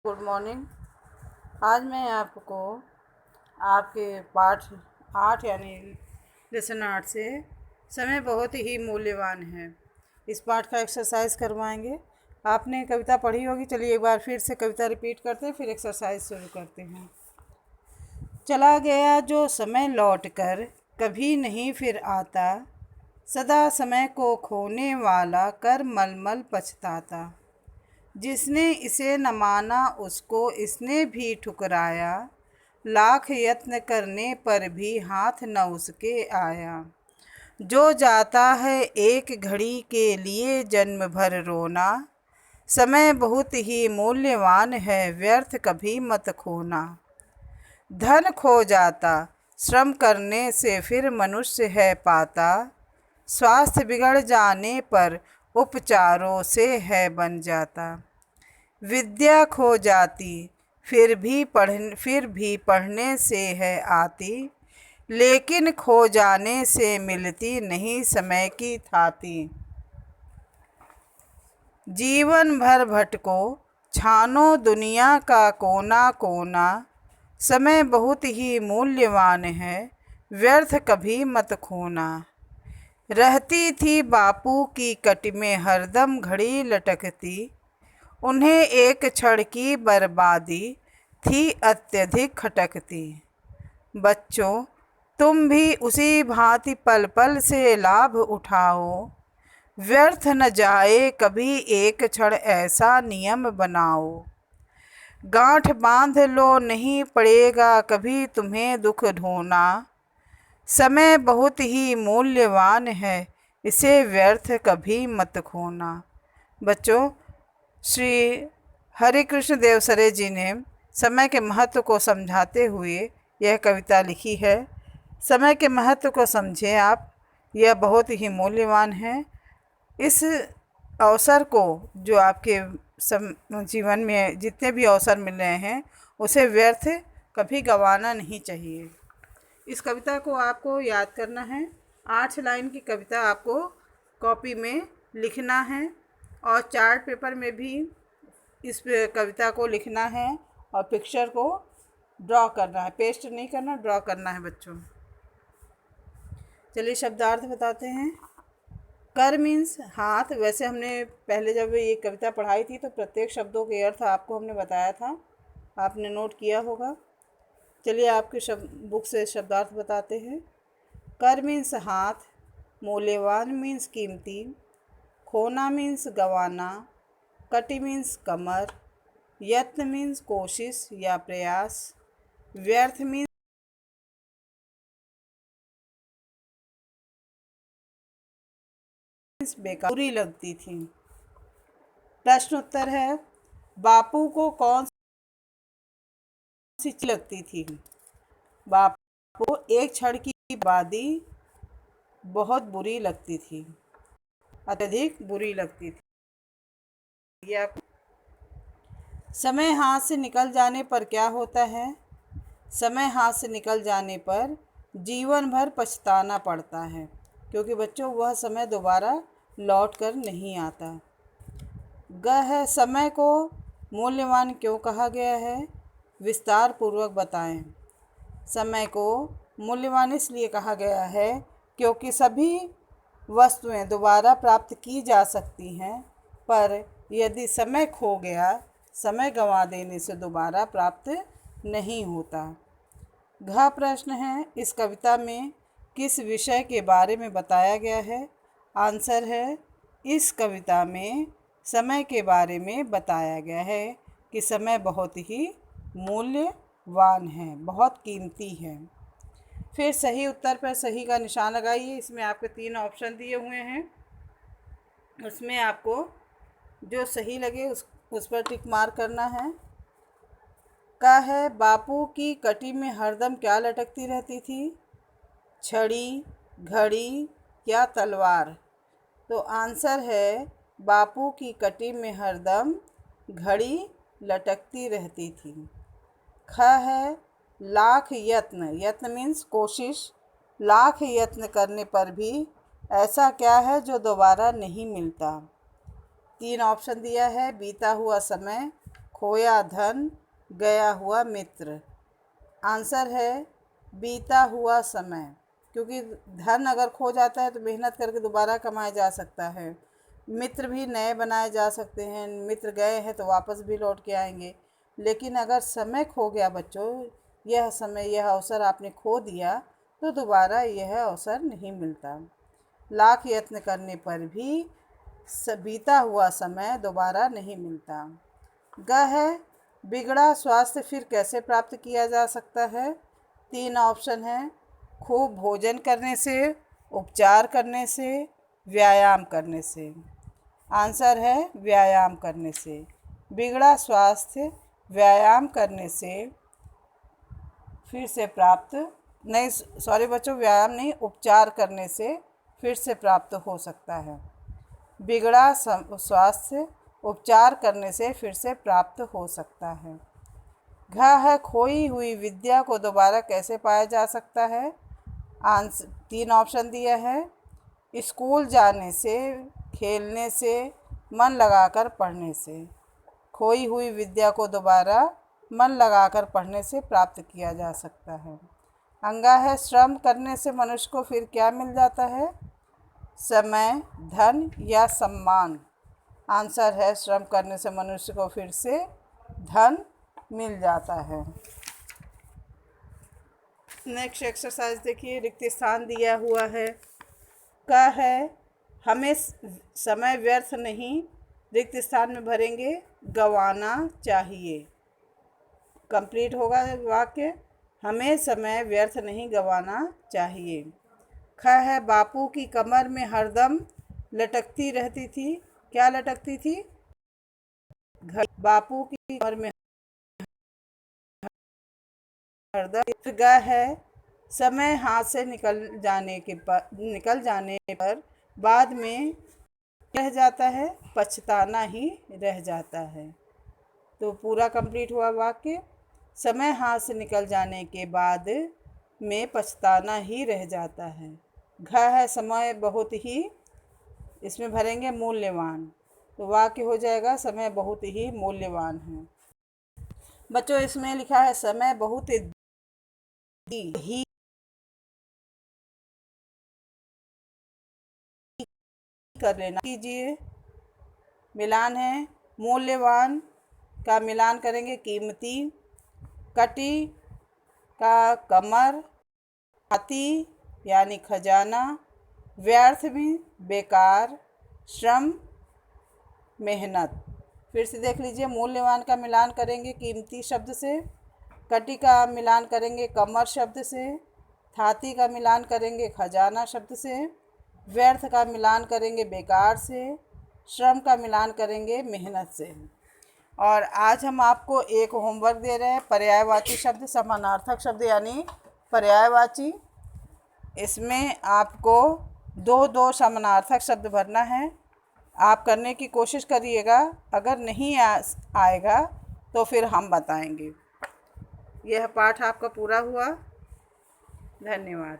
Good morning. आज मैं आपको आपके पाठ 8 यानी लेसन 8 से समय बहुत ही मूल्यवान है इस पाठ का एक्सरसाइज करवाएंगे। आपने कविता पढ़ी होगी, चलिए एक बार फिर से कविता रिपीट करते हैं, फिर एक्सरसाइज शुरू करते हैं। चला गया जो समय लौट कर कभी नहीं फिर आता, सदा समय को खोने वाला कर मलमल पछताता। जिसने इसे न माना उसको इसने भी ठुकराया, लाख यत्न करने पर भी हाथ न उसके आया। जो जाता है एक घड़ी के लिए जन्म भर रोना, समय बहुत ही मूल्यवान है व्यर्थ कभी मत खोना। धन खो जाता श्रम करने से फिर मनुष्य है पाता, स्वास्थ्य बिगड़ जाने पर उपचारों से है बन जाता। विद्या खो जाती फिर भी पढ़ने से है आती, लेकिन खो जाने से मिलती नहीं समय की थाती। जीवन भर भटको छानो दुनिया का कोना कोना, समय बहुत ही मूल्यवान है व्यर्थ कभी मत खोना। रहती थी बापू की कट में हरदम घड़ी लटकती, उन्हें एक क्षण की बर्बादी थी अत्यधिक खटकती। बच्चों, तुम भी उसी भांति पल पल से लाभ उठाओ, व्यर्थ न जाए कभी एक क्षण ऐसा नियम बनाओ। गांठ बांध लो नहीं पड़ेगा कभी तुम्हें दुख ढोना, समय बहुत ही मूल्यवान है इसे व्यर्थ कभी मत खोना। बच्चों, श्री हरि कृष्ण देवसरे जी ने समय के महत्व को समझाते हुए यह कविता लिखी है। समय के महत्व को समझें आप, यह बहुत ही मूल्यवान है। इस अवसर को जो आपके जीवन में जितने भी अवसर मिल रहे हैं उसे व्यर्थ कभी गंवाना नहीं चाहिए। इस कविता को आपको याद करना है। 8 लाइन की कविता आपको कॉपी में लिखना है और चार्ट पेपर में भी इस कविता को लिखना है और पिक्चर को ड्रॉ करना है, पेस्ट नहीं करना, ड्रॉ करना है बच्चों। चलिए शब्दार्थ बताते हैं। कर मीन्स हाथ। वैसे हमने पहले जब ये कविता पढ़ाई थी तो प्रत्येक शब्दों के अर्थ आपको हमने बताया था, आपने नोट किया होगा। चलिए आपके बुक से शब्दार्थ बताते हैं। कर मीन्स हाथ, मूल्यवान मीन्स कीमती, खोना मीन्स गंवाना, कटी मीन्स कमर, यत्न मीन्स कोशिश या प्रयास, व्यर्थ मीन्स बेकार, बुरी लगती थी। प्रश्न उत्तर है, बापू को कौन सी चीज लगती थी? बापू को एक क्षण की बर्बादी बहुत बुरी लगती थी, अत्यधिक बुरी लगती थी। यह समय हाथ से निकल जाने पर क्या होता है? समय हाथ से निकल जाने पर जीवन भर पछताना पड़ता है, क्योंकि बच्चों वह समय दोबारा लौट कर नहीं आता। है समय को मूल्यवान क्यों कहा गया है? विस्तार पूर्वक बताएं। समय को मूल्यवान इसलिए कहा गया है क्योंकि सभी वस्तुएं दोबारा प्राप्त की जा सकती हैं, पर यदि समय खो गया, समय गंवा देने से दोबारा प्राप्त नहीं होता। प्रश्न है, इस कविता में किस विषय के बारे में बताया गया है? आंसर है, इस कविता में समय के बारे में बताया गया है कि समय बहुत ही मूल्यवान है, बहुत कीमती है। फिर सही उत्तर पर सही का निशान लगाइए। इसमें आपके 3 ऑप्शन दिए हुए हैं, उसमें आपको जो सही लगे उस पर टिक मार्क करना है। है बापू की कटी में हरदम क्या लटकती रहती थी? छड़ी, घड़ी या तलवार? तो आंसर है, बापू की कटी में हरदम घड़ी लटकती रहती थी। है लाख यत्न, यत्न मीन्स कोशिश, लाख यत्न करने पर भी ऐसा क्या है जो दोबारा नहीं मिलता? 3 ऑप्शन दिया है, बीता हुआ समय, खोया धन, गया हुआ मित्र। आंसर है बीता हुआ समय, क्योंकि धन अगर खो जाता है तो मेहनत करके दोबारा कमाया जा सकता है। मित्र भी नए बनाए जा सकते हैं, मित्र गए हैं तो वापस भी लौट के आएंगे। लेकिन अगर समय खो गया बच्चों, यह समय, यह अवसर आपने खो दिया तो दोबारा यह अवसर नहीं मिलता। लाख यत्न करने पर भी बीता हुआ समय दोबारा नहीं मिलता। ग है बिगड़ा स्वास्थ्य फिर कैसे प्राप्त किया जा सकता है। 3 ऑप्शन है, खूब भोजन करने से, उपचार करने से, व्यायाम करने से। आंसर है व्यायाम करने से। बिगड़ा स्वास्थ्य व्यायाम करने से फिर से प्राप्त नहीं, सॉरी बच्चों, व्यायाम नहीं, उपचार करने से फिर से प्राप्त हो सकता है। बिगड़ा स्वास्थ्य उपचार करने से फिर से प्राप्त हो सकता है। घ है खोई हुई विद्या को दोबारा कैसे पाया जा सकता है। आंसर 3 ऑप्शन दिया है, स्कूल जाने से, खेलने से, मन लगाकर पढ़ने से। खोई हुई विद्या को दोबारा मन लगाकर पढ़ने से प्राप्त किया जा सकता है। अंगा है श्रम करने से मनुष्य को फिर क्या मिल जाता है। समय, धन या सम्मान। आंसर है श्रम करने से मनुष्य को फिर से धन मिल जाता है। नेक्स्ट एक्सरसाइज देखिए, रिक्त स्थान दिया हुआ है। का है हमें समय व्यर्थ नहीं, रिक्त स्थान में भरेंगे गंवाना चाहिए। कंप्लीट होगा वाक्य, हमें समय व्यर्थ नहीं गंवाना चाहिए। ख है बापू की कमर में हरदम लटकती रहती थी। क्या लटकती थी। बापू की कमर में हरदम। ग है समय हाथ से निकल जाने पर बाद में रह जाता है, पछताना ही रह जाता है। तो पूरा कंप्लीट हुआ वाक्य, समय हाथ से निकल जाने के बाद में पछताना ही रह जाता है। घ है समय बहुत ही, इसमें भरेंगे मूल्यवान। तो वाक्य हो जाएगा समय बहुत ही मूल्यवान है। बच्चों इसमें लिखा है समय बहुत ही कर लेना कीजिए। मिलान है मूल्यवान का मिलान करेंगे कीमती, कटी का कमर, हाथी यानी खजाना, व्यर्थ भी बेकार, श्रम मेहनत। फिर से देख लीजिए, मूल्यवान का मिलान करेंगे कीमती शब्द से, कटी का मिलान करेंगे कमर शब्द से, हाथी का मिलान करेंगे खजाना शब्द से, व्यर्थ का मिलान करेंगे बेकार से, श्रम का मिलान करेंगे मेहनत से। और आज हम आपको एक होमवर्क दे रहे हैं, पर्यायवाची शब्द, समानार्थक शब्द यानी पर्यायवाची। इसमें आपको 2 समानार्थक शब्द भरना है। आप करने की कोशिश करिएगा, अगर नहीं आएगा तो फिर हम बताएंगे। यह पाठ आपका पूरा हुआ। धन्यवाद।